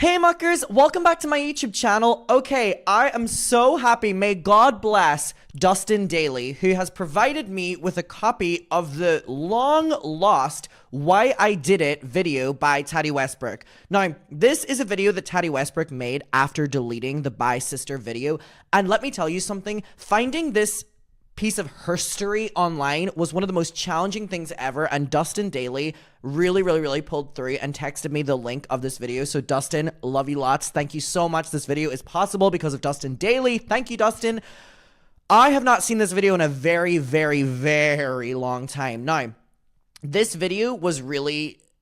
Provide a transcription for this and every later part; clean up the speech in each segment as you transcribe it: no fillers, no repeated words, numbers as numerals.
Hey muckers, welcome back to my YouTube channel. Okay, I am so happy. May God bless Dustin Daly, who has provided me with a copy of the long lost Why I Did It video by Tati Westbrook. Now, this is a video that Tati Westbrook made after deleting the Bye Sister video. And let me tell you something, finding this piece of herstory online was one of the most challenging things ever, and Dustin Daly really pulled through and texted me the link of this video. So Dustin, love you lots. Thank you so much. This video is possible because of Dustin Daly. Thank you, Dustin. I have not seen this video in a very long time. Now, this video was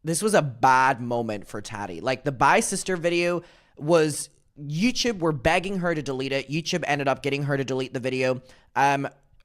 this was a bad moment for Tati. Like, the Bye Sister video was, YouTube were begging her to delete it. YouTube ended up getting her to delete the video.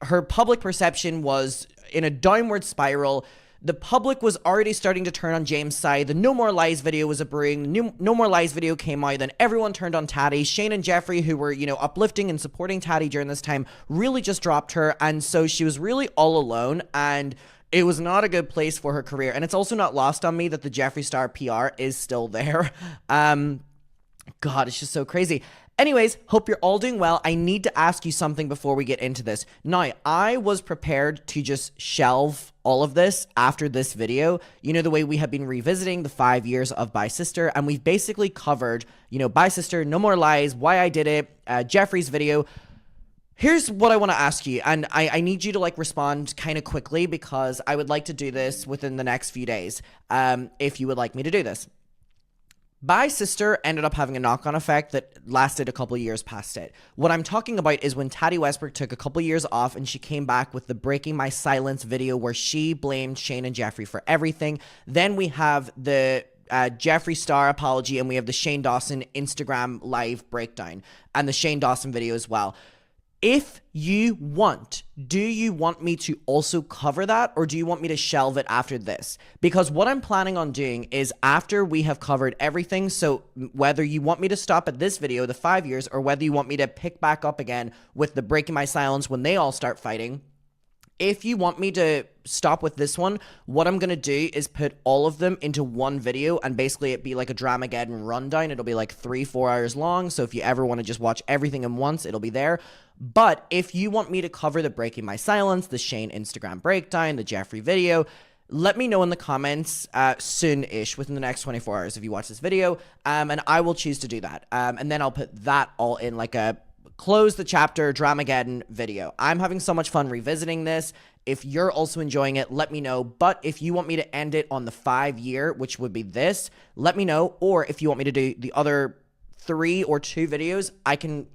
Her public perception was in a downward spiral. The public was already starting to turn on James' side. The No More Lies video was a brewing. No More Lies video came out. Then everyone turned on Tati. Shane and Jeffrey, who were, uplifting and supporting Tati during this time, really just dropped her. And so she was really all alone. And it was not a good place for her career. And it's also not lost on me that the Jeffree Star PR is still there. God, it's just so crazy. Anyways, hope you're all doing well. I need to ask you something before we get into this. Now, I was prepared to just shelve all of this after this video. You know, the way we have been revisiting the 5 years of Bye Sister, and we've basically covered, Bye Sister, No More Lies, Why I Did It, Jeffrey's video. Here's what I want to ask you, and I need you to respond kind of quickly because I would like to do this within the next few days, if you would like me to do this. Bye Sister ended up having a knock-on effect that lasted a couple of years past it. What I'm talking about is when Tati Westbrook took a couple of years off and she came back with the Breaking My Silence video where she blamed Shane and Jeffrey for everything. Then we have the Jeffree Star apology, and we have the Shane Dawson Instagram live breakdown and the Shane Dawson video as well. If you want, do you want me to also cover that, or do you want me to shelve it after this? Because what I'm planning on doing is after we have covered everything, so whether you want me to stop at this video, the 5 years, or whether you want me to pick back up again with the Breaking My Silence when they all start fighting, if you want me to stop with this one, what I'm going to do is put all of them into one video, and basically it be like a Dramageddon rundown. It'll be like 3-4 hours long, so if you ever want to just watch everything in once, it'll be there. But if you want me to cover the Breaking My Silence, the Shane Instagram breakdown, the Jeffrey video, let me know in the comments soon-ish, within the next 24 hours if you watch this video, and I will choose to do that. And then I'll put that all in like a close the chapter Dramageddon video. I'm having so much fun revisiting this. If you're also enjoying it, let me know. But if you want me to end it on the 5 year, which would be this, let me know. Or if you want me to do the other 3 or 2 videos, I can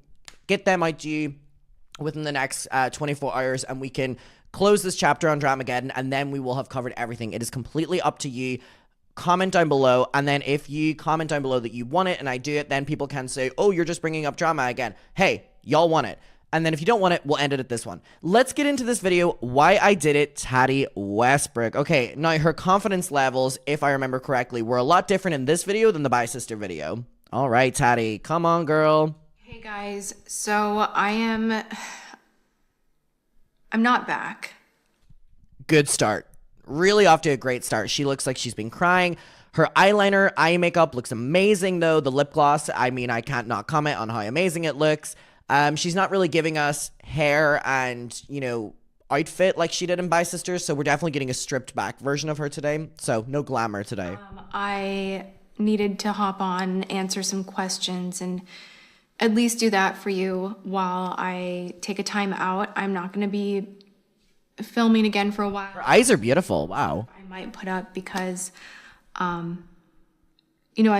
get them out to you within the next 24 hours, and we can close this chapter on Dramageddon, and then we will have covered everything. It is completely up to you. Comment down below, and then if you comment down below that you want it and I do it, then people can say, oh, you're just bringing up drama again. Hey, y'all want it. And then if you don't want it, we'll end it at this one. Let's get into this video, Why I Did It, Tati Westbrook. Okay, now her confidence levels, if I remember correctly, were a lot different in this video than the Bye Sister video. All right, Tati, come on, girl. Hey guys, so I'm not back. Good start. Really off to a great start. She looks like she's been crying. Her eyeliner, eye makeup looks amazing though. The lip gloss, I mean, I can't not comment on how amazing it looks. She's not really giving us hair and, outfit like she did in Bye Sisters, so we're definitely getting a stripped back version of her today. So no glamour today. I needed to hop on, answer some questions, and at least do that for you while I take a time out. I'm not going to be filming again for a while. Her eyes are beautiful. Wow. I might put up because, I've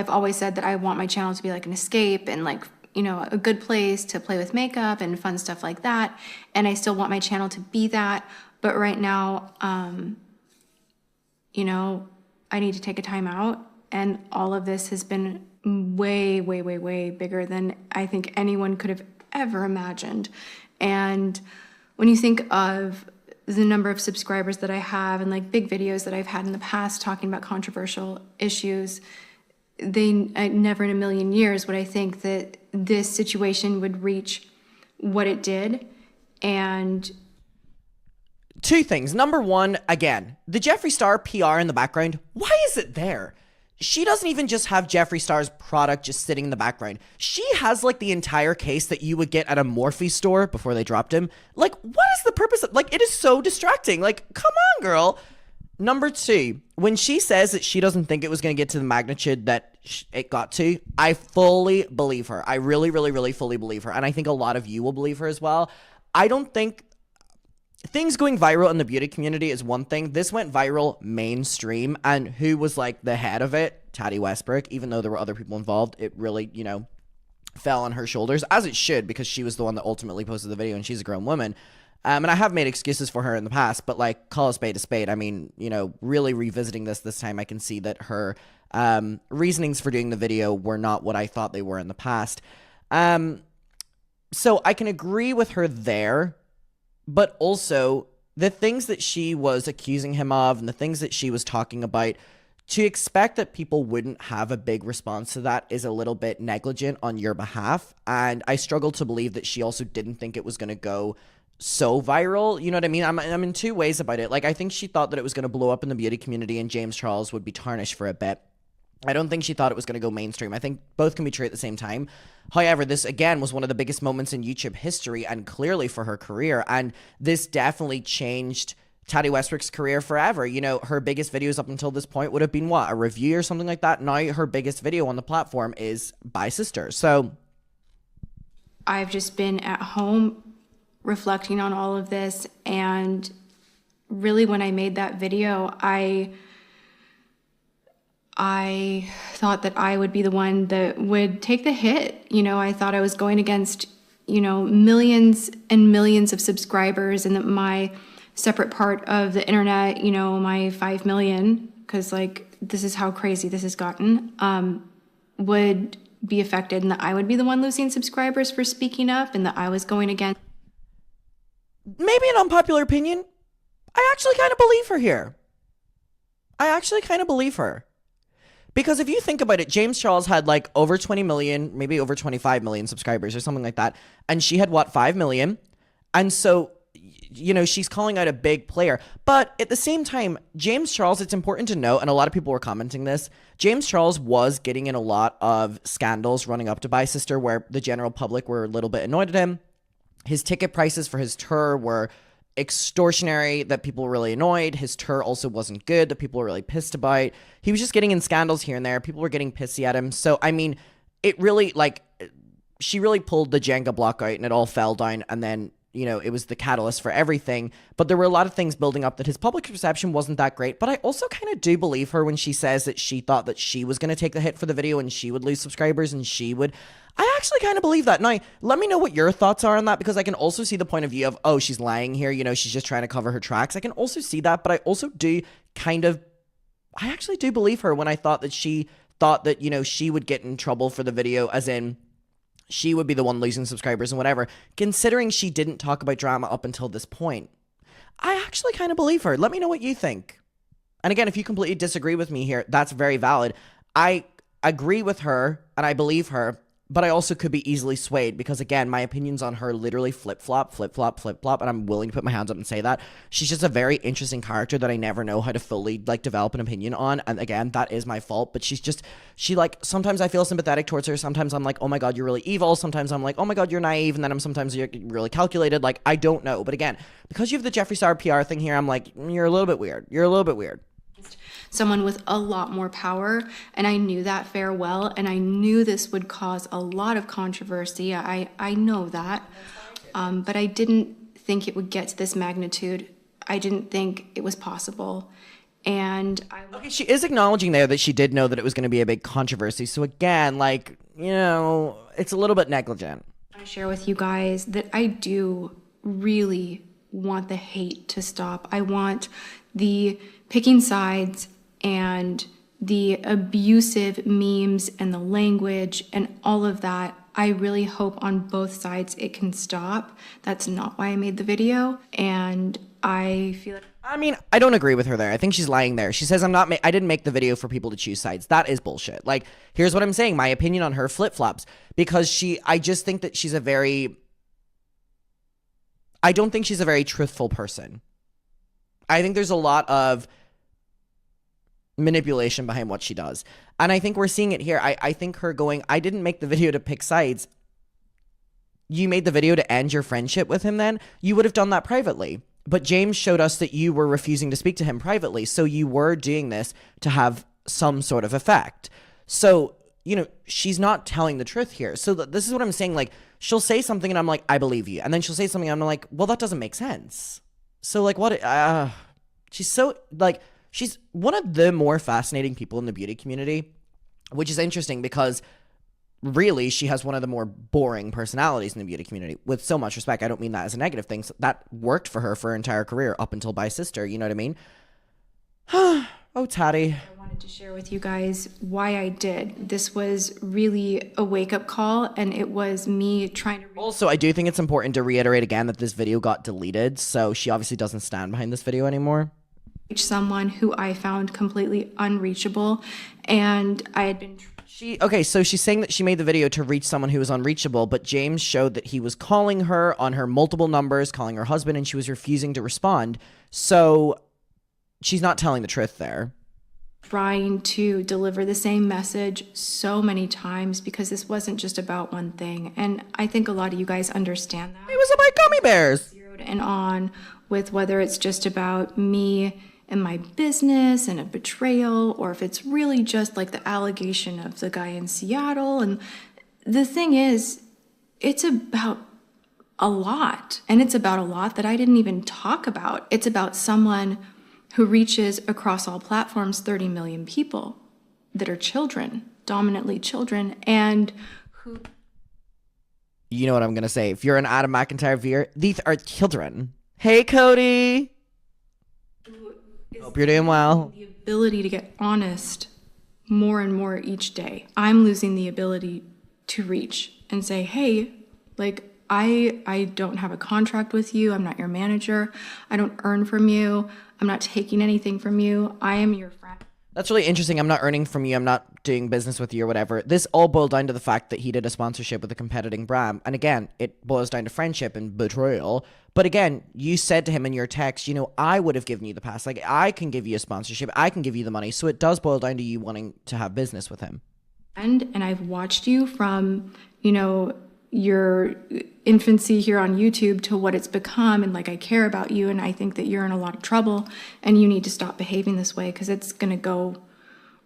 always said that I want my channel to be like an escape and a good place to play with makeup and fun stuff like that. And I still want my channel to be that. But right now, I need to take a time out. And all of this has been way bigger than I think anyone could have ever imagined. And when you think of the number of subscribers that I have and big videos that I've had in the past talking about controversial issues, I never in a million years would I think that this situation would reach what it did. And 2 things. Number 1, again, the Jeffree Star PR in the background, why is it there? she doesn't even just have Jeffree Star's product just sitting in the background. She has like the entire case that you would get at a Morphe store before they dropped him. Like, what is the purpose of, like, it is so distracting. Like, come on, girl. Number 2, when she says that she doesn't think it was going to get to the magnitude that it got to, I fully believe her. I really, really, really fully believe her. And I think a lot of you will believe her as well. I don't think things going viral in the beauty community is one thing. This went viral mainstream, and who was like the head of it? Tati Westbrook. Even though there were other people involved, it really, you know, fell on her shoulders, as it should, because she was the one that ultimately posted the video, and she's a grown woman. And I have made excuses for her in the past, but like, call a spade a spade. I mean, you know, really revisiting this time, I can see that her reasonings for doing the video were not what I thought they were in the past. So I can agree with her there, but also the things that she was accusing him of and the things that she was talking about, to expect that people wouldn't have a big response to that is a little bit negligent on your behalf. And I struggle to believe that she also didn't think it was going to go so viral. You know what I mean? I'm in two ways about it. Like, I think she thought that it was going to blow up in the beauty community and James Charles would be tarnished for a bit. I don't think she thought it was going to go mainstream. I think both can be true at the same time. However, this again was one of the biggest moments in YouTube history, and clearly for her career. And this definitely changed Tati Westbrook's career forever. You know, her biggest videos up until this point would have been what, a review or something like that. Now her biggest video on the platform is Bye Sister. So I've just been at home reflecting on all of this, and really when I made that video, I thought that I would be the one that would take the hit. You know, I thought I was going against, you know, millions and millions of subscribers, and that my separate part of the internet, you know, my 5 million, because like, this is how crazy this has gotten, would be affected, and that I would be the one losing subscribers for speaking up, and that I was going against. Maybe an unpopular opinion, I actually kind of believe her here. I actually kind of believe her. Because if you think about it, James Charles had like over 20 million, maybe over 25 million subscribers or something like that. And she had what, 5 million? And so, you know, she's calling out a big player. But at the same time, James Charles, it's important to note, and a lot of people were commenting this, James Charles was getting in a lot of scandals running up to Bye Sister where the general public were a little bit annoyed at him. His ticket prices for his tour were extortionary, that people were really annoyed. His tour also wasn't good, that people were really pissed about. He was just getting in scandals here and there. People were getting pissy at him. So, I mean, it really, like, she really pulled the Jenga block out and it all fell down. And then, you know, it was the catalyst for everything. But there were a lot of things building up that his public perception wasn't that great. But I also kind of do believe her when she says that she thought that she was going to take the hit for the video and she would lose subscribers and she would. I actually kind of believe that. Now, let me know what your thoughts are on that, because I can also see the point of view of, oh, she's lying here. You know, she's just trying to cover her tracks. I can also see that, but I also do kind of, I actually do believe her when I thought that she thought that, you know, she would get in trouble for the video, as in she would be the one losing subscribers and whatever, considering she didn't talk about drama up until this point. I actually kind of believe her. Let me know what you think. And again, if you completely disagree with me here, that's very valid. I agree with her and I believe her, but I also could be easily swayed because, again, my opinions on her literally flip-flop, flip-flop, flip-flop, and I'm willing to put my hands up and say that. She's just a very interesting character that I never know how to fully, like, develop an opinion on, and again, that is my fault, but she, like, sometimes I feel sympathetic towards her, sometimes I'm like, oh my god, you're really evil, sometimes I'm like, oh my god, you're naive, and then sometimes you're really calculated, like, I don't know, but again, because you have the Jeffree Star PR thing here, I'm like, you're a little bit weird, Someone with a lot more power, and I knew that fair well, and I knew this would cause a lot of controversy. I know that, but I didn't think it would get to this magnitude. I didn't think it was possible, and okay, she is acknowledging there that she did know that it was going to be a big controversy. So again, like, you know, it's a little bit negligent. I share with you guys that I do really want the hate to stop. I want the picking sides and the abusive memes and the language and all of that. I really hope on both sides it can stop. That's not why I made the video, and I feel like, I mean, I don't agree with her there. I think she's lying there. She says I didn't make the video for people to choose sides. That is bullshit. Like, here's what I'm saying. My opinion on her flip-flops, because I just think that I don't think she's a very truthful person. I think there's a lot of manipulation behind what she does. And I think we're seeing it here. I think her going, I didn't make the video to pick sides. You made the video to end your friendship with him then? You would have done that privately. But James showed us that you were refusing to speak to him privately. So you were doing this to have some sort of effect. So, you know, she's not telling the truth here. So this is what I'm saying. Like, she'll say something and I'm like, I believe you. And then she'll say something and I'm like, well, that doesn't make sense. So like what, she's so like, she's one of the more fascinating people in the beauty community, which is interesting because really she has one of the more boring personalities in the beauty community. With so much respect, I don't mean that as a negative thing. So that worked for her for her entire career up until By Sister, you know what I mean? Oh, Tati. I wanted to share with you guys why I did. This was really a wake-up call, and it was me trying to... Also, I do think it's important to reiterate again that this video got deleted, so she obviously doesn't stand behind this video anymore. Someone who I found completely unreachable, and I had been... So she's saying that she made the video to reach someone who was unreachable, but James showed that he was calling her on her multiple numbers, calling her husband, and she was refusing to respond. So she's not telling the truth there. Trying to deliver the same message so many times because this wasn't just about one thing. And I think a lot of you guys understand that. It was about gummy bears. Zeroed in on with whether it's just about me and my business and a betrayal, or if it's really just like the allegation of the guy in Seattle. And the thing is, it's about a lot. And it's about a lot that I didn't even talk about. It's about someone who reaches across all platforms 30 million people that are children, dominantly children, and who... You know what I'm going to say. If you're an Adam McIntyre viewer, these are children. Hey, Cody. Hope you're doing well. The ability to get honest more and more each day. I'm losing the ability to reach and say, hey, like, I don't have a contract with you. I'm not your manager. I don't earn from you. I'm not taking anything from you. I am your friend. That's really interesting. I'm not earning from you. I'm not doing business with you or whatever. This all boiled down to the fact that he did a sponsorship with a competing brand. And again, it boils down to friendship and betrayal. But again, you said to him in your text, you know, I would have given you the pass. Like, I can give you a sponsorship. I can give you the money. So it does boil down to you wanting to have business with him. And I've watched you from, you know, your infancy here on YouTube to what it's become, and like I care about you, and I think that you're in a lot of trouble and you need to stop behaving this way because it's gonna go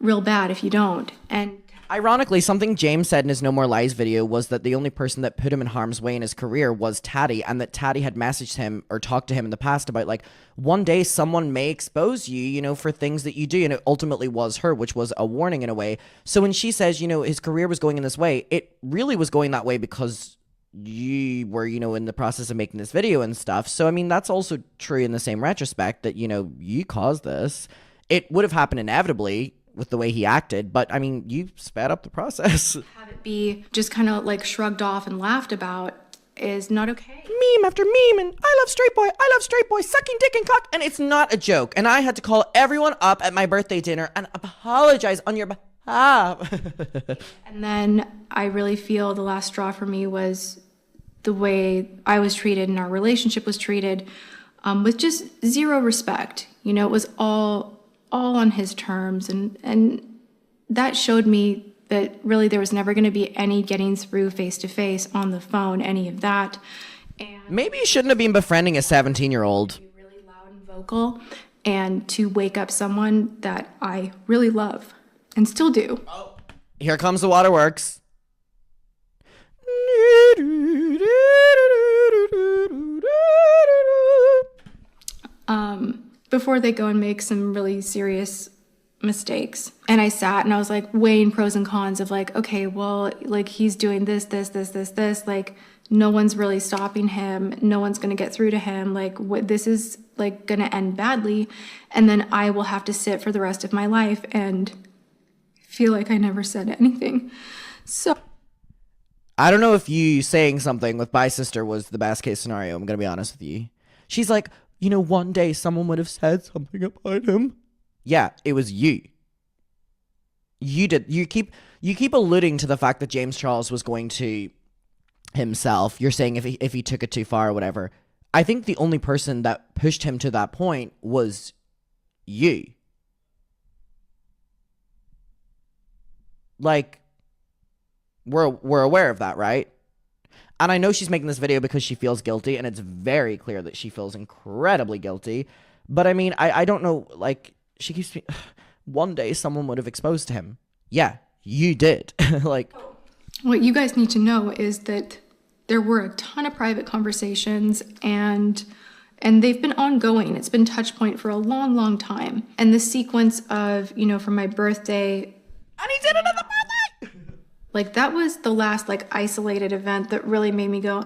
real bad if you don't. And ironically, something James said in his No More Lies video was that the only person that put him in harm's way in his career was Tati, and that Tati had messaged him or talked to him in the past about like, one day someone may expose you, you know, for things that you do, and it ultimately was her, which was a warning in a way. So when she says, you know, his career was going in this way, it really was going that way because you were, you know, in the process of making this video and stuff. So I mean, that's also true in the same retrospect that, you know, you caused this. It would have happened inevitably with the way he acted, but I mean, you sped up the process. Have it be just kind of like shrugged off and laughed about is not okay. Meme after meme, and I love straight boy sucking dick and cock, and it's not a joke. And I had to call everyone up at my birthday dinner and apologize on your behalf. And then I really feel the last straw for me was the way I was treated and our relationship was treated, with just zero respect. You know, it was all on his terms, and that showed me that really there was never going to be any getting through face to face on the phone, any of that. And maybe you shouldn't have been befriending a 17-year-old. Be really loud and vocal, and to wake up someone that I really love and still do. Oh, here comes the waterworks. Before they go and make some really serious mistakes. And I sat and I was like weighing pros and cons of like, okay, well, like he's doing this, like no one's really stopping him. No one's going to get through to him. Like what, this is like going to end badly. And then I will have to sit for the rest of my life and feel like I never said anything. So I don't know if you saying something with By Sister was the best case scenario. I'm going to be honest with you. She's like, you know, one day someone would have said something about him. Yeah, it was you. You did. You keep alluding to the fact that James Charles was going to himself. You're saying if he took it too far or whatever. I think the only person that pushed him to that point was you. Like, we're aware of that, right? And I know she's making this video because she feels guilty, and it's very clear that she feels incredibly guilty. But I mean, I don't know, like, she keeps me. One day someone would have exposed him. Yeah, you did. Like, what you guys need to know is that there were a ton of private conversations, and they've been ongoing. It's been touch point for a long, long time. And the sequence of, you know, from my birthday, and he did another birthday. like that was the last like isolated event that really made me go,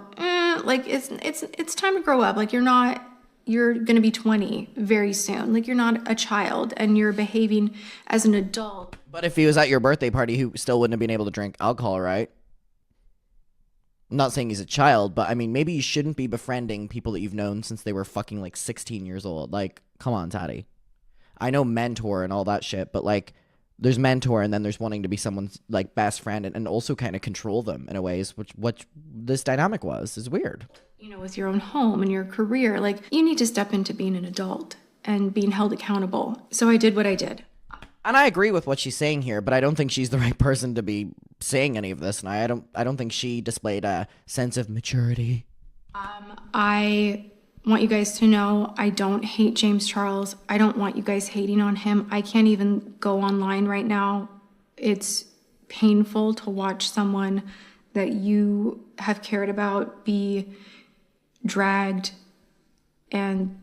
like it's time to grow up. Like you're gonna be 20 very soon. Like you're not a child and you're behaving as an adult. But if he was at your birthday party, he still wouldn't have been able to drink alcohol, right? I'm not saying he's a child, but I mean, maybe you shouldn't be befriending people that you've known since they were fucking like 16 years old. Like, come on, Tati. I know mentor and all that shit, but like, there's mentor and then there's wanting to be someone's like best friend and also kind of control them in a way, is what this dynamic was, is weird. You know, with your own home and your career, like you need to step into being an adult and being held accountable. So I did what I did. And I agree with what she's saying here, but I don't think she's the right person to be saying any of this, and I don't think she displayed a sense of maturity. I want you guys to know I don't hate James Charles. I don't want you guys hating on him. I can't even go online right now. It's painful to watch someone that you have cared about be dragged and...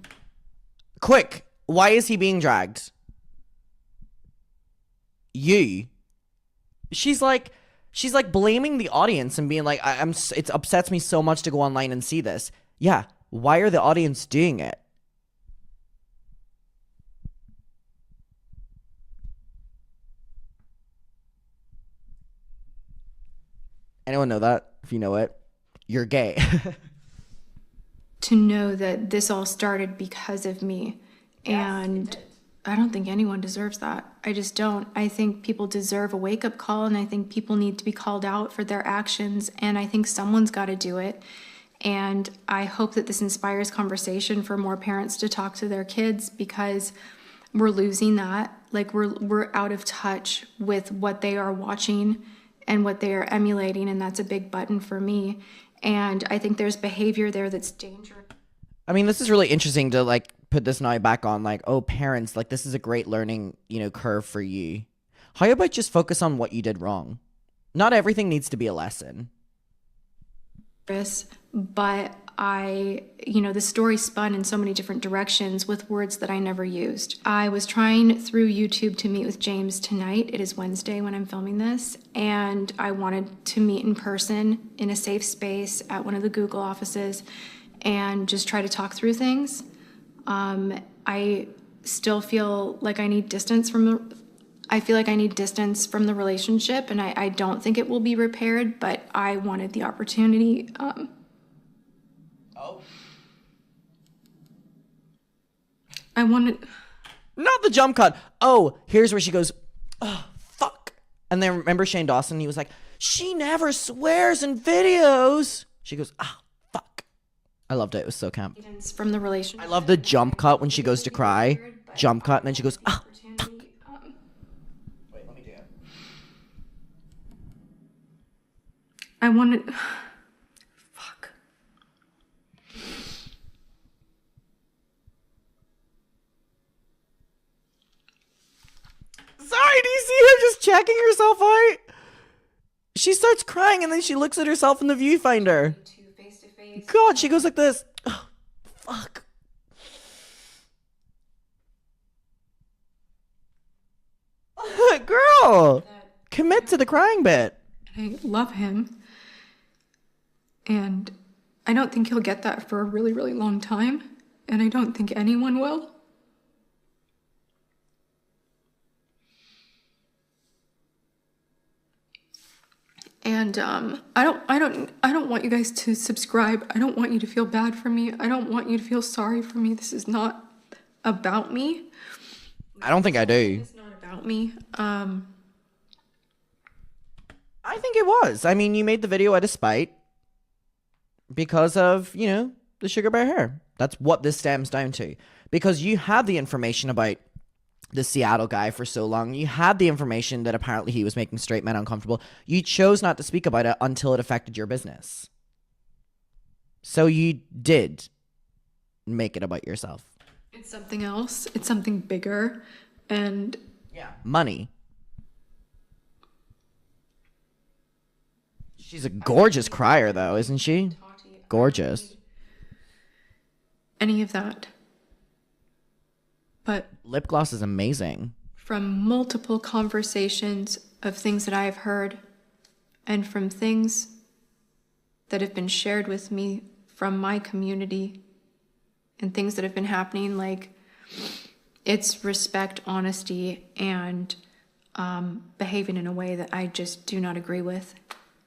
Quick, why is he being dragged? She's like blaming the audience and being like, it upsets me so much to go online and see this. Yeah, why are the audience doing it? Anyone know that? If you know it, you're gay. To know that this all started because of me. And I don't think anyone deserves that. I just don't. I think people deserve a wake-up call, and I think people need to be called out for their actions, and I think someone's got to do it. And I hope that this inspires conversation for more parents to talk to their kids, because we're losing that. Like we're out of touch with what they are watching and what they are emulating, and that's a big button for me. And I think there's behavior there that's dangerous. I mean, this is really interesting to like put this now back on, like, oh, parents, like this is a great learning, curve for you. How about just focus on what you did wrong? Not everything needs to be a lesson. But the story spun in so many different directions with words that I never used. I was trying through YouTube to meet with James tonight. It is Wednesday when I'm filming this, and I wanted to meet in person in a safe space at one of the Google offices and just try to talk through things. I still feel like I need distance from the relationship, and I don't think it will be repaired, but I wanted the opportunity. I wanted... Not the jump cut. Oh, here's where she goes, oh, fuck. And then remember Shane Dawson? He was like, she never swears in videos. She goes, ah, fuck. I loved it. It was so camp. From the relationship. I love the jump cut when she goes to cry. Jump cut, and then she goes, ah, fuck. Wait, let me do it. I wanted... Fuck. Sorry, do you see her just checking herself out? She starts crying, and then she looks at herself in the viewfinder. God, she goes like this. Oh, fuck. Girl, commit to the crying bit. I love him. And I don't think he'll get that for a really, really long time. And I don't think anyone will. And I don't want you guys to subscribe. I don't want you to feel bad for me. I don't want you to feel sorry for me. This is not about me. I don't think I do. It's not about me. I think it was. I mean, you made the video out of spite because of, the sugar bear hair. That's what this stems down to. Because you had the information about the Seattle guy for so long. You had the information that apparently he was making straight men uncomfortable. You chose not to speak about it until it affected your business. So you did make it about yourself. It's something else. It's something bigger. And yeah, money. She's a gorgeous crier, though, isn't she? Gorgeous. Any of that. But lip gloss is amazing. From multiple conversations of things that I have heard, and from things that have been shared with me from my community, and things that have been happening, like, it's respect, honesty, and behaving in a way that I just do not agree with.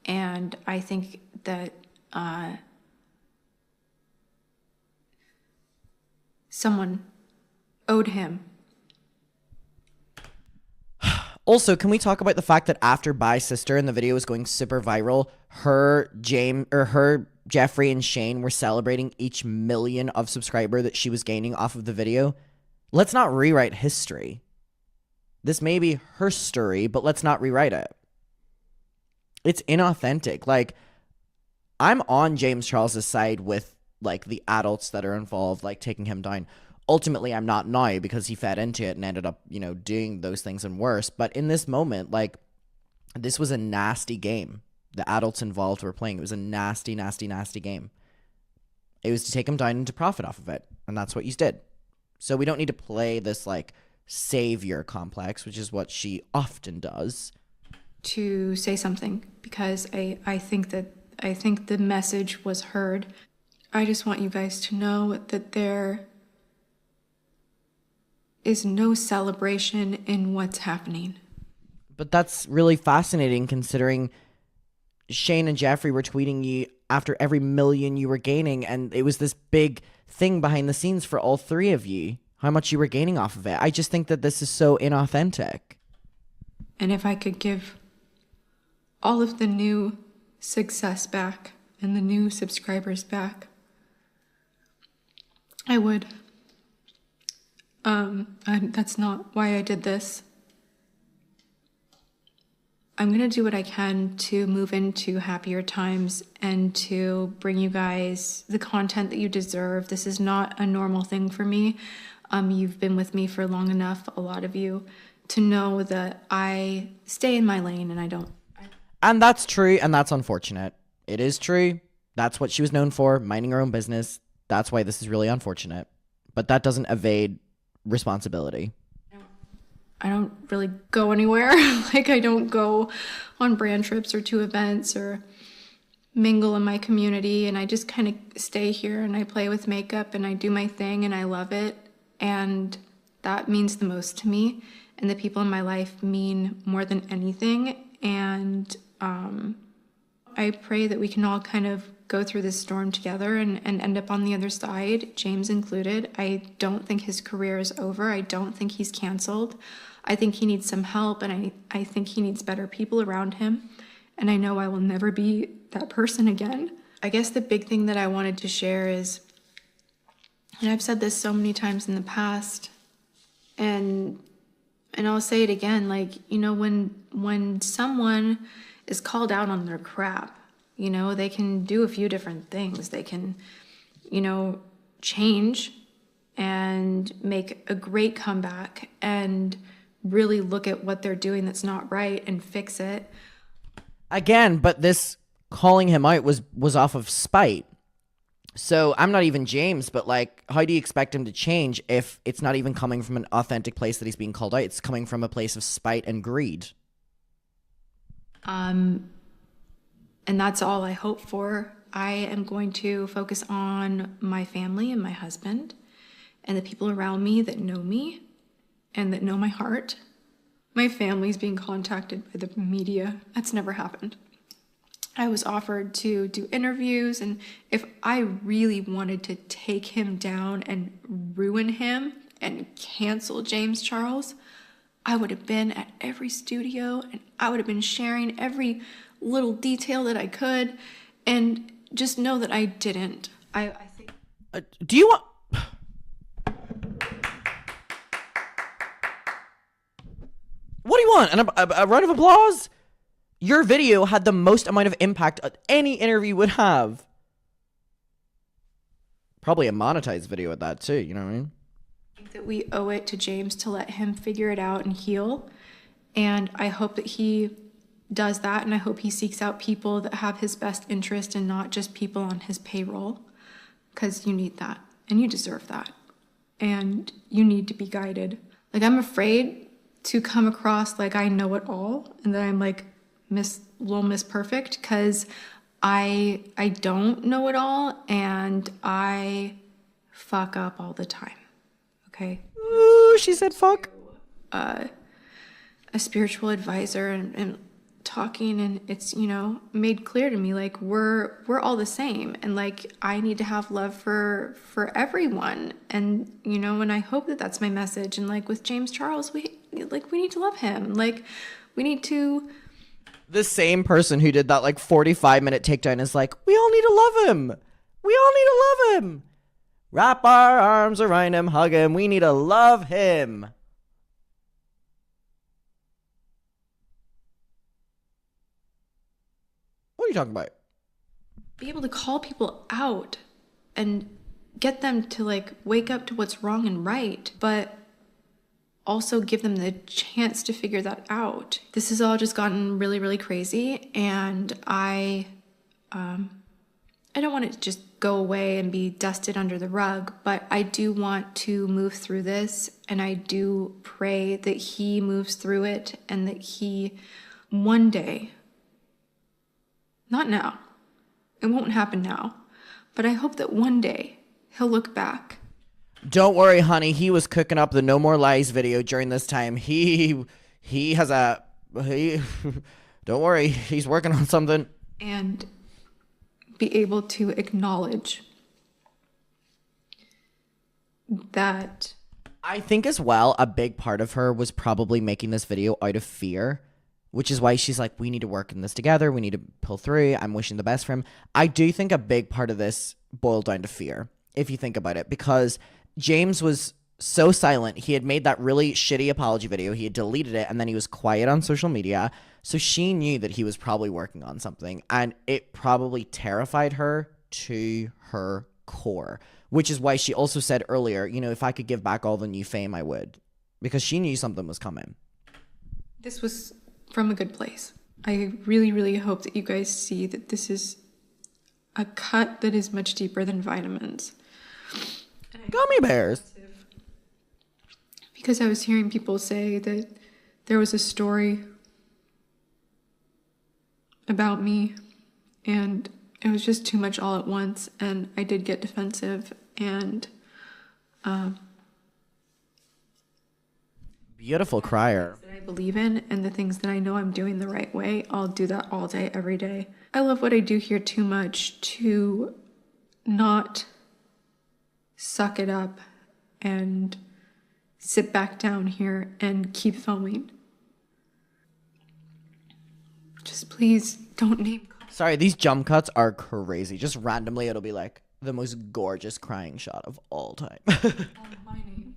And I think that someone owed him. Also, can we talk about the fact that after Bye Sister and the video was going super viral, her, Jeffrey, and Shane were celebrating each million of subscriber that she was gaining off of the video? Let's not rewrite history. This may be her story, but let's not rewrite it. It's inauthentic. Like, I'm on James Charles's side with, like, the adults that are involved, like, taking him down. Ultimately, I'm not now because he fed into it and ended up, you know, doing those things and worse. But in this moment, like, this was a nasty game. The adults involved were playing. It was a nasty, nasty, nasty game. It was to take him down and to profit off of it. And that's what you did. So we don't need to play this, like, savior complex, which is what she often does. To say something, because I think the message was heard. I just want you guys to know that there is no celebration in what's happening. But that's really fascinating, considering Shane and Jeffrey were tweeting you after every million you were gaining, and it was this big thing behind the scenes for all three of you, how much you were gaining off of it. I just think that this is so inauthentic. And if I could give all of the new success back and the new subscribers back, I would. That's not why I did this. I'm going to do what I can to move into happier times and to bring you guys the content that you deserve. This is not a normal thing for me. You've been with me for long enough, a lot of you, to know that I stay in my lane and I don't. And that's true, and that's unfortunate. It is true. That's what she was known for, minding her own business. That's why this is really unfortunate. But that doesn't evade responsibility. I don't really go anywhere. Like, I don't go on brand trips or to events or mingle in my community. And I just kind of stay here and I play with makeup and I do my thing and I love it. And that means the most to me. And the people in my life mean more than anything. And I pray that we can all kind of go through this storm together and end up on the other side, James included. I don't think his career is over. I don't think he's canceled. I think he needs some help, and I think he needs better people around him. And I know I will never be that person again. I guess the big thing that I wanted to share is, and I've said this so many times in the past, and I'll say it again, like, you know, when someone is called out on their crap, you know, they can do a few different things. They can, you know, change and make a great comeback and really look at what they're doing that's not right and fix it. Again, but this calling him out was off of spite. So I'm not even James, but, like, how do you expect him to change if it's not even coming from an authentic place that he's being called out? It's coming from a place of spite and greed. And that's all I hope for. I am going to focus on my family and my husband and the people around me that know me and that know my heart. My family's being contacted by the media. That's never happened. I was offered to do interviews, and if I really wanted to take him down and ruin him and cancel James Charles, I would have been at every studio and I would have been sharing every little detail that I could, and just know that I didn't. I think. Do you want? on, and a round of applause. Your video had the most amount of impact any interview would have. Probably a monetized video at that too, you know what I mean? I think that we owe it to James to let him figure it out and heal. And I hope that he does that, and I hope he seeks out people that have his best interest and not just people on his payroll, because you need that and you deserve that and you need to be guided. Like, I'm afraid to come across like I know it all and that I'm like Miss Perfect, because I don't know it all and I fuck up all the time. Okay? Ooh, she said fuck. A spiritual advisor and talking, and it's, you know, made clear to me like we're all the same, and like I need to have love for everyone, and you know, and I hope that that's my message. And like with James Charles, we need to love him, like we need to. The same person who did that like 45-minute takedown is like, we all need to love him. We all need to love him. Wrap our arms around him, hug him. We need to love him. What are you talking about? Be able to call people out and get them to like wake up to what's wrong and right, but also give them the chance to figure that out. This has all just gotten really, really crazy, and I don't want it to just go away and be dusted under the rug, but I do want to move through this, and I do pray that he moves through it and that he one day, not now, it won't happen now, but I hope that one day he'll look back. Don't worry, honey. He was cooking up the No More Lies video during this time. He has a... Don't worry. He's working on something. And be able to acknowledge that. I think as well, a big part of her was probably making this video out of fear, which is why she's like, we need to work in this together. We need to pull through. I'm wishing the best for him. I do think a big part of this boiled down to fear, if you think about it, because James was so silent. He had made that really shitty apology video. He had deleted it, and then he was quiet on social media. So she knew that he was probably working on something, and it probably terrified her to her core, which is why she also said earlier, you know, if I could give back all the new fame, I would, because she knew something was coming. This was from a good place. I really, really hope that you guys see that this is a cut that is much deeper than vitamins. Gummy bears. Because I was hearing people say that there was a story about me and it was just too much all at once, and I did get defensive, and Beautiful crier. that I believe in and the things that I know I'm doing the right way, I'll do that all day, every day. I love what I do here too much to not suck it up and sit back down here and keep filming. Just please don't name call. Sorry, these jump cuts are crazy. Just randomly, it'll be like the most gorgeous crying shot of all time. On my name.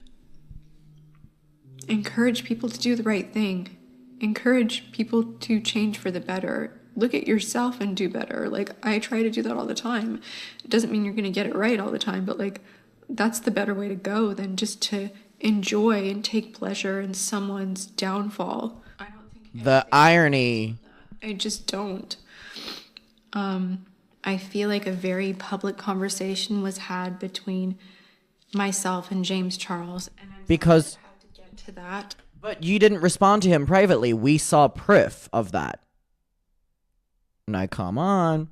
Encourage people to do the right thing. Encourage people to change for the better. Look at yourself and do better. Like, I try to do that all the time. It doesn't mean you're going to get it right all the time, but like, that's the better way to go than just to enjoy and take pleasure in someone's downfall. I don't think The irony. I just don't. I feel like a very public conversation was had between myself and James Charles, and I'm Because- sorry I have to get to that. But you didn't respond to him privately. We saw proof of that. Now, come on.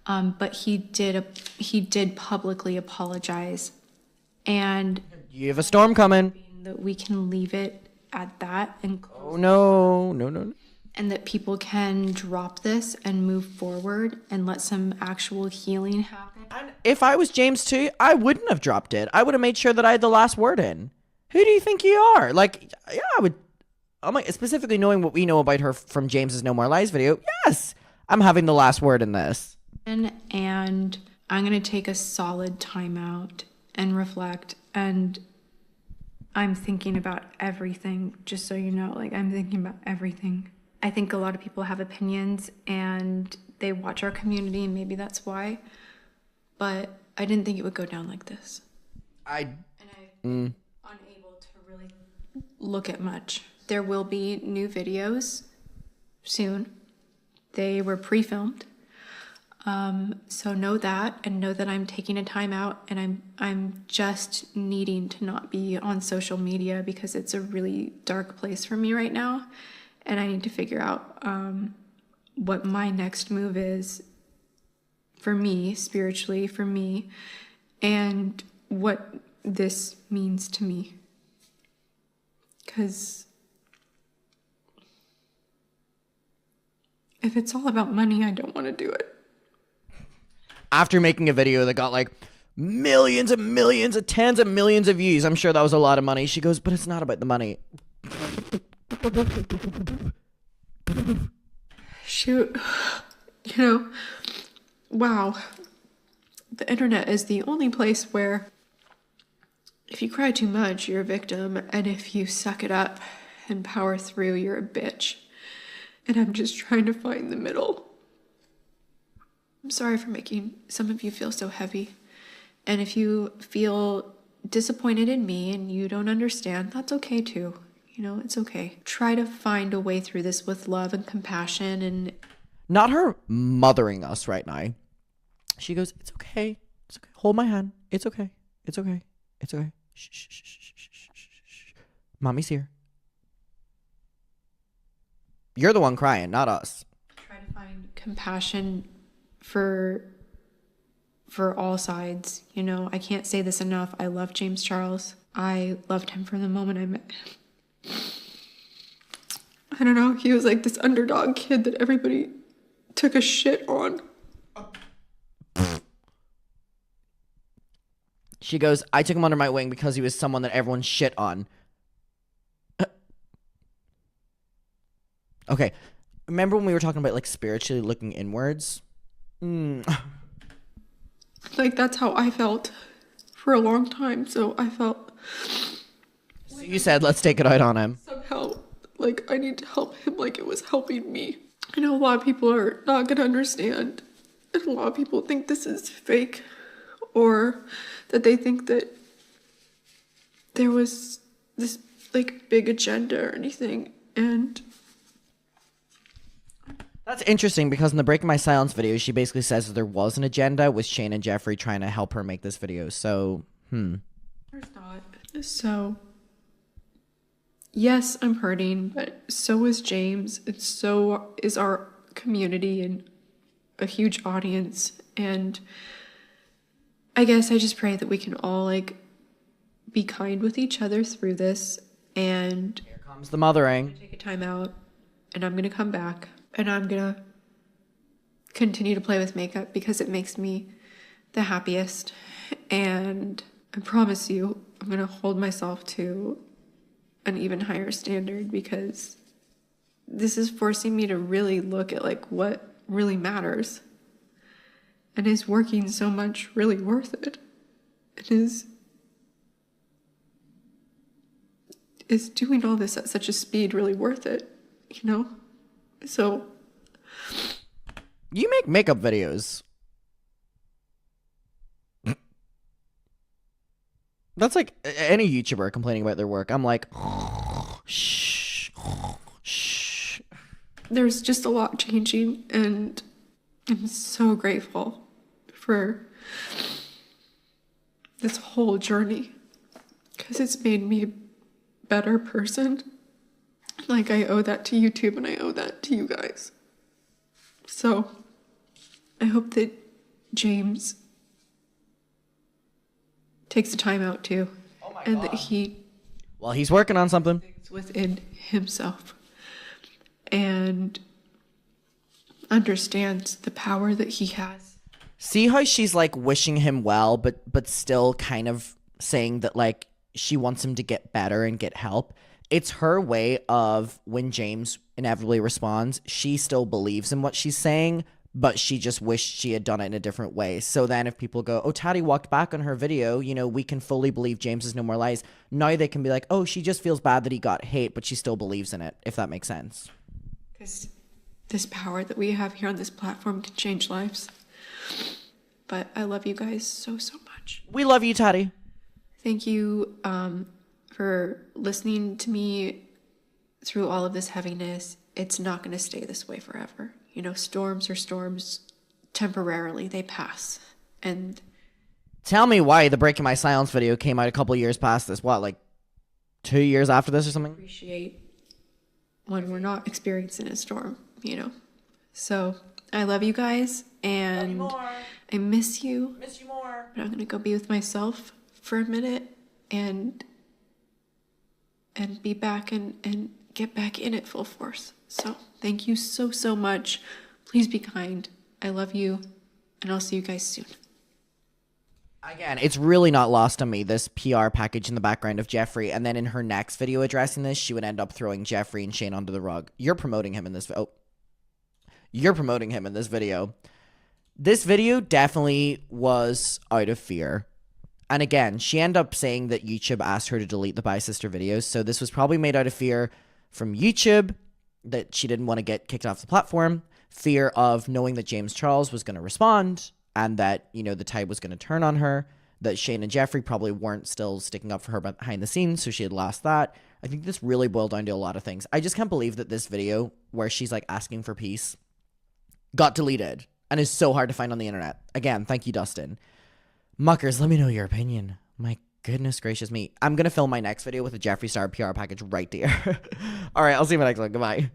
But he did publicly apologize, and You have a storm coming. that we can leave it at that, and Oh, no. and that people can drop this and move forward and let some actual healing happen. And if I was James too, I wouldn't have dropped it. I would have made sure that I had the last word in. Who do you think you are? Like, yeah, I would. I'm like, specifically knowing what we know about her from James's No More Lies video. Yes, I'm having the last word in this. And I'm going to take a solid time out and reflect and I'm thinking about everything, just so you know. Like, I'm thinking about everything. I think a lot of people have opinions and they watch our community, and maybe that's why. But I didn't think it would go down like this. And I've been unable to really look at much. There will be new videos soon. They were pre-filmed. So know that, and know that I'm taking a time out, and I'm just needing to not be on social media because it's a really dark place for me right now, and I need to figure out what my next move is for me, spiritually, for me, and what this means to me. Because if it's all about money, I don't want to do it. After making a video that got like millions and millions of tens of millions of views, I'm sure that was a lot of money. She goes, but it's not about the money. Shoot. You know, wow. The internet is the only place where if you cry too much, you're a victim, and if you suck it up and power through, you're a bitch. And I'm just trying to find the middle. I'm sorry for making some of you feel so heavy. And if you feel disappointed in me and you don't understand, that's okay too. You know, it's okay. Try to find a way through this with love and compassion. And not her mothering us right now. She goes, it's okay. It's okay. Hold my hand. It's okay. It's okay. It's okay. Shh, shh, shh, shh, shh, shh, shh. Mommy's here. You're the one crying, not us. try to find compassion for all sides. You know, I can't say this enough. I love James Charles. I loved him from the moment I met him. I don't know. He was like this underdog kid that everybody took a shit on. She goes, I took him under my wing because he was someone that everyone shit on. Okay. Remember when we were talking about like spiritually looking inwards? Like, that's how I felt for a long time. So I felt So you said, let's take it out on him. somehow like I need to help him like it was helping me. I know a lot of people are not going to understand. And a lot of people think this is fake, or that they think that there was this like big agenda or anything. And That's interesting because in the Breaking My Silence video, she basically says that there was an agenda with Shane and Jeffrey trying to help her make this video. So, there's not. So, yes, I'm hurting, but so is James, and so is our community and a huge audience. And I guess I just pray that we can all like be kind with each other through this. And here comes the mothering. take a time out, and I'm gonna come back, and I'm gonna continue to play with makeup because it makes me the happiest. And I promise you, I'm gonna hold myself to an even higher standard, because this is forcing me to really look at like what really matters. And is working so much really worth it? It is doing all this at such a speed really worth it, you know? So You make makeup videos. That's like any YouTuber complaining about their work. I'm like, shh, shh. there's just a lot changing, and I'm so grateful for this whole journey, because it's made me a better person. Like, I owe that to YouTube, and I owe that to you guys. So I hope that James takes the time out too. Oh my and God. That he Well, he's working on something. thinks within himself and understands the power that he has. See how she's like wishing him well, but still kind of saying that like she wants him to get better and get help. It's her way of, when James inevitably responds, she still believes in what she's saying, but she just wished she had done it in a different way. So then if people go, oh, Tati walked back on her video, you know, we can fully believe James is No More Lies. Now they can be like, oh, she just feels bad that he got hate, but she still believes in it, if that makes sense. Because this power that we have here on this platform can change lives. But I love you guys so, so much. We love you, Tati. Thank you for listening to me through all of this heaviness. It's not going to stay this way forever. You know, storms are storms. Temporarily, they pass. And tell me why the Breaking My Silence video came out a couple years past this. What, like 2 years after this or something? Appreciate when we're not experiencing a storm, you know. So I love you guys, and I miss you. Miss you more. But I'm going to go be with myself for a minute and be back and get back in it full force. So thank you so, so much. Please be kind. I love you, and I'll see you guys soon. Again, it's really not lost on me, this PR package in the background of Jeffree, and then in her next video addressing this, she would end up throwing Jeffree and Shane onto the rug. You're promoting him in this You're promoting him in this video. This video definitely was out of fear. And again, she ended up saying that YouTube asked her to delete the Bye Sister videos, so this was probably made out of fear from YouTube, that she didn't want to get kicked off the platform, fear of knowing that James Charles was going to respond, and that, you know, the tide was going to turn on her, that Shane and Jeffree probably weren't still sticking up for her behind the scenes, so she had lost that. I think this really boiled down to a lot of things. I just can't believe that this video, where she's like asking for peace, got deleted and is so hard to find on the internet. Again, thank you, Dustin. Muckers, let me know your opinion. My goodness gracious me. I'm going to film my next video with a Jeffree Star PR package right there. All right, I'll see you in my next one. Goodbye.